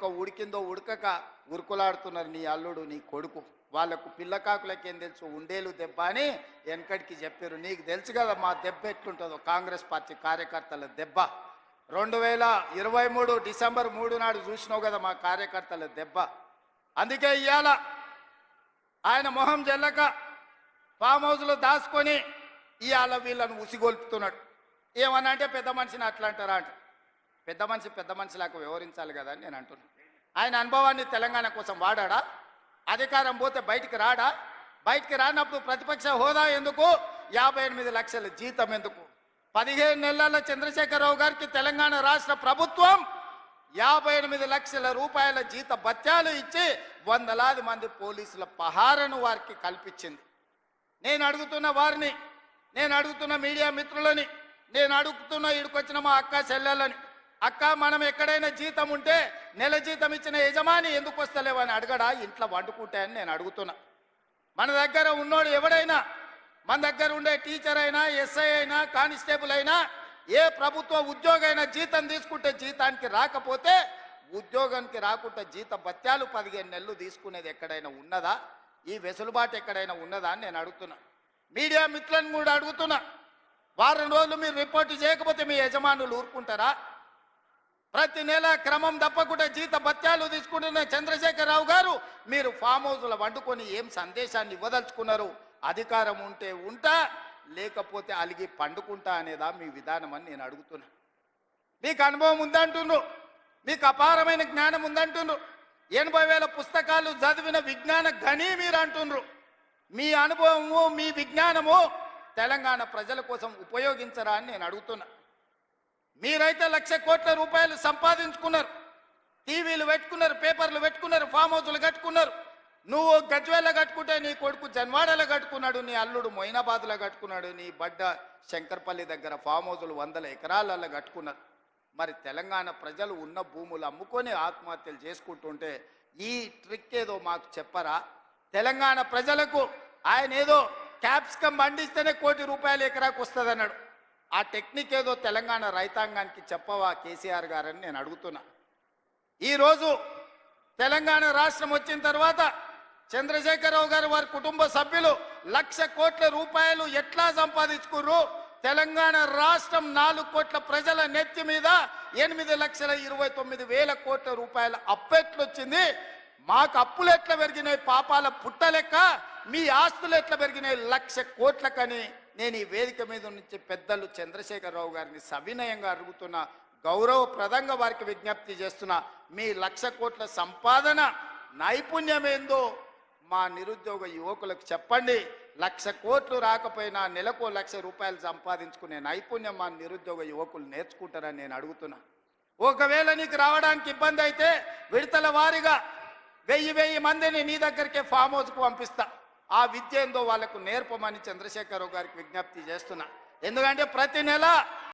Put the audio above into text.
ఎముక ఉడికిందో ఉడకక ఉరుకులాడుతున్నారు నీ అల్లుడు నీ కొడుకు. వాళ్ళకు పిల్లకాకులకేం తెలుసు ఉండేలు దెబ్బ అని వెనకడికి చెప్పారు. నీకు తెలుసు కదా మా దెబ్బ ఎట్లుంటుందో, కాంగ్రెస్ పార్టీ కార్యకర్తల దెబ్బ. 2023 డిసెంబర్ 3 నాడు చూసినావు కదా మా కార్యకర్తల దెబ్బ. అందుకే ఇవాళ ఆయన మొహం జల్లక ఫామ్ హౌస్లో దాచుకొని ఇవాళ వీళ్ళను ఉసిగొల్పుతున్నాడు. ఏమన్నా అంటే పెద్ద మనిషిని అట్లా అంటారా అంట. పెద్ద మనిషిలాగా వ్యవహరించాలి కదా అని నేను అంటున్నాను. ఆయన అనుభవాన్ని తెలంగాణ కోసం వాడా? అధికారం పోతే బయటికి రాడా? బయటికి రానప్పుడు ప్రతిపక్ష హోదా ఎందుకు? 58 లక్షల జీతం ఎందుకు? 15 నెలల చంద్రశేఖరరావు గారికి తెలంగాణ రాష్ట్ర ప్రభుత్వం 58 లక్షల రూపాయల జీత భత్యాలు ఇచ్చి వందలాది మంది పోలీసుల పహారను వారికి కల్పించింది. నేను అడుగుతున్న వారిని, నేను అడుగుతున్న మీడియా మిత్రులని, నేను అడుగుతున్న ఇడికొచ్చిన మా అక్క చెల్లెళ్ళని, అక్క మనం ఎక్కడైనా జీతం ఉంటే నెల జీతం ఇచ్చిన యజమాని ఎందుకు వస్తలేవని అడగడా? ఇంట్లో వండుకుంటే అని నేను అడుగుతున్నా. మన దగ్గర ఉన్నోడు ఎవడైనా, మన దగ్గర ఉండే టీచర్ అయినా, ఎస్ఐ అయినా, కానిస్టేబుల్ అయినా, ఏ ప్రభుత్వ ఉద్యోగైనా జీతం తీసుకుంటే జీతానికి రాకపోతే ఉద్యోగానికి రాకుండా జీత భత్యాలు 15 నెలలు తీసుకునేది ఎక్కడైనా ఉన్నదా? ఈ వెసులుబాటు ఎక్కడైనా ఉన్నదా అని నేను అడుగుతున్నా. మీడియా మిత్రులను కూడా అడుగుతున్నా. వారం రోజులు మీరు రిపోర్టు చేయకపోతే మీ యజమానులు ఊరుకుంటారా? ప్రతి నెల క్రమం తప్పకుండా జీత భత్యాలు తీసుకుంటున్న చంద్రశేఖరరావు గారు మీరు ఫామ్ హౌస్లో వండుకొని ఏం సందేశాన్ని ఇవ్వదలుచుకున్నారు? అధికారం ఉంటే ఉంటా, లేకపోతే అలిగి పండుకుంటా అనేదా మీ విధానం అని నేను అడుగుతున్నా. మీకు అనుభవం ఉందంటుండ్రు, మీకు అపారమైన జ్ఞానం ఉందంటుండ్రు, 80,000 పుస్తకాలు చదివిన విజ్ఞాన గని మీరు అంటుండ్రు. మీ అనుభవము, మీ విజ్ఞానము తెలంగాణ ప్రజల కోసం ఉపయోగించరా అని నేను అడుగుతున్నా. మీరైతే 1,00,000 కోట్ల రూపాయలు సంపాదించుకున్నారు, టీవీలు పెట్టుకున్నారు, పేపర్లు పెట్టుకున్నారు, ఫామ్ హౌస్లు కట్టుకున్నారు. నువ్వు గజ్వేల్లో కట్టుకుంటే నీ కొడుకు జన్వాడలో కట్టుకున్నాడు, నీ అల్లుడు మొయినాబాద్లో కట్టుకున్నాడు, నీ బడ్డ శంకర్పల్లి దగ్గర ఫామ్ హౌస్లు 100 ఎకరాలలో కట్టుకున్నారు. మరి తెలంగాణ ప్రజలు ఉన్న భూములు అమ్ముకొని ఆత్మహత్యలు చేసుకుంటుంటే ఈ ట్రిక్ ఏదో మాకు చెప్పరా? తెలంగాణ ప్రజలకు ఆయన ఏదో క్యాప్సికం పండిస్తేనే ₹1,00,00,000 ఎకరాకు వస్తుంది అన్నాడు. ఆ టెక్నిక్ ఏదో తెలంగాణ రైతాంగానికి చెప్పవా కేసీఆర్ గారని నేను అడుగుతున్నా. ఈరోజు తెలంగాణ రాష్ట్రం వచ్చిన తర్వాత చంద్రశేఖరరావు గారు వారి కుటుంబ సభ్యులు 1,00,000 కోట్ల రూపాయలు ఎట్లా సంపాదించుకుర్రు? తెలంగాణ రాష్ట్రం 4 కోట్ల ప్రజల నెత్తి మీద 8,29,000 కోట్ల రూపాయల అప్పెట్లొచ్చింది. మాకు అప్పులు ఎట్లా పెరిగినాయి పాపాల పుట్టలెక్క, మీ ఆస్తులు ఎట్లా పెరిగినాయి 1,00,000 కోట్లకని నేను ఈ వేదిక మీద నుంచి పెద్దలు చంద్రశేఖరరావు గారిని సవినయంగా అడుగుతున్నా, గౌరవప్రదంగా వారికి విజ్ఞప్తి చేస్తున్నా. మీ 1,00,000 కోట్ల సంపాదన నైపుణ్యం ఏందో మా నిరుద్యోగ యువకులకు చెప్పండి. 1,00,000 కోట్లు రాకపోయినా నెలకు 1,00,000 రూపాయలు సంపాదించుకునే నైపుణ్యం మా నిరుద్యోగ యువకులు నేర్చుకుంటారని నేను అడుగుతున్నా. ఒకవేళ నీకు రావడానికి ఇబ్బంది అయితే విడతల వారీగా 1000 మందిని నీ దగ్గరికే ఫామ్ హౌస్కు పంపిస్తా. ఆ విద్య ఏందో వాళ్ళకు నేర్పమని చంద్రశేఖరరావు గారికి విజ్ఞప్తి చేస్తున్నా. ఎందుకంటే ప్రతి నెల